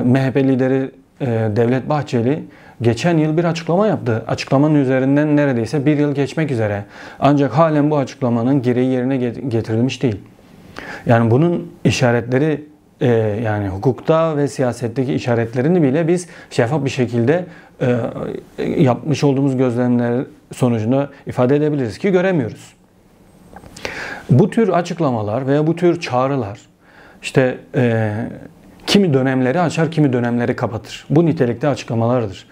MHP lideri Devlet Bahçeli geçen yıl bir açıklama yaptı. Açıklamanın üzerinden neredeyse bir yıl geçmek üzere. Ancak halen bu açıklamanın gereği yerine getirilmiş değil. Yani bunun işaretleri, yani hukukta ve siyasetteki işaretlerini bile biz şeffaf bir şekilde yapmış olduğumuz gözlemler sonucunda ifade edebiliriz ki göremiyoruz. Bu tür açıklamalar veya bu tür çağrılar işte kimi dönemleri açar, kimi dönemleri kapatır. Bu nitelikte açıklamalardır.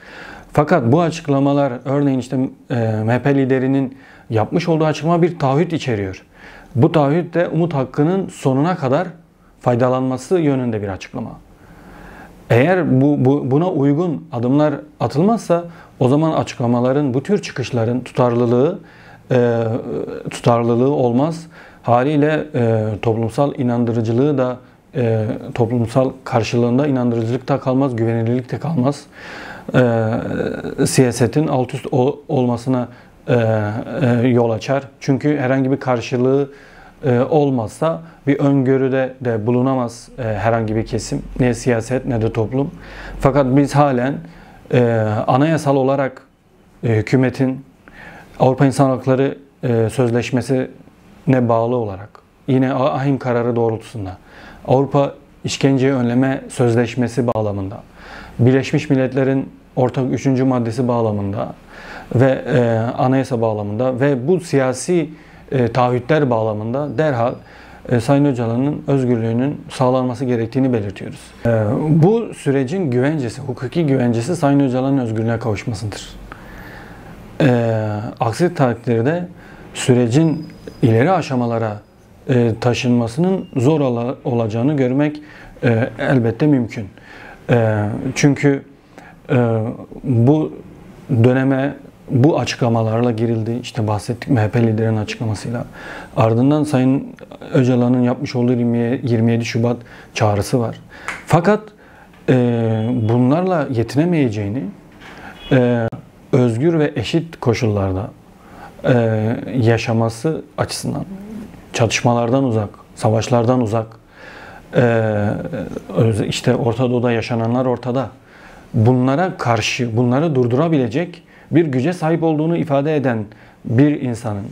Fakat bu açıklamalar, örneğin işte MHP liderinin yapmış olduğu açıklama bir taahhüt içeriyor. Bu taahhüt de Umut Hakkı'nın sonuna kadar faydalanması yönünde bir açıklama. Eğer buna uygun adımlar atılmazsa o zaman açıklamaların, bu tür çıkışların tutarlılığı olmaz. Haliyle toplumsal inandırıcılığı da toplumsal karşılığında inandırıcılık da kalmaz, güvenilirlik de kalmaz. Siyasetin alt üst olmasına yol açar. Çünkü herhangi bir karşılığı olmazsa bir öngörüde de bulunamaz herhangi bir kesim. Ne siyaset ne de toplum. Fakat biz halen anayasal olarak hükümetin Avrupa İnsan Hakları Sözleşmesi'ne bağlı olarak yine ahim kararı doğrultusunda Avrupa İşkenceyi Önleme Sözleşmesi bağlamında, Birleşmiş Milletler'in ortak 3. maddesi bağlamında ve anayasa bağlamında ve bu siyasi taahhütler bağlamında derhal Sayın Öcalan'ın özgürlüğünün sağlanması gerektiğini belirtiyoruz. Bu sürecin güvencesi, hukuki güvencesi Sayın Öcalan'ın özgürlüğüne kavuşmasıdır. Aksi takdirde sürecin ileri aşamalara taşınmasının zor olacağını görmek elbette mümkün. Çünkü bu döneme bu açıklamalarla girildi. İşte bahsettik MHP liderinin açıklamasıyla. Ardından Sayın Öcalan'ın yapmış olduğu 27 Şubat çağrısı var. Fakat bunlarla yetinemeyeceğini, özgür ve eşit koşullarda yaşaması açısından, çatışmalardan uzak, savaşlardan uzak, işte Orta Doğu'da yaşananlar ortada. Bunlara karşı, bunları durdurabilecek bir güce sahip olduğunu ifade eden bir insanın,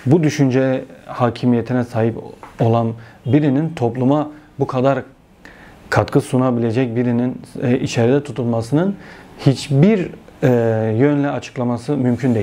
bu düşünce hakimiyetine sahip olan birinin topluma bu kadar katkı sunabilecek birinin içeride tutulmasının hiçbir yönle açıklaması mümkün değil.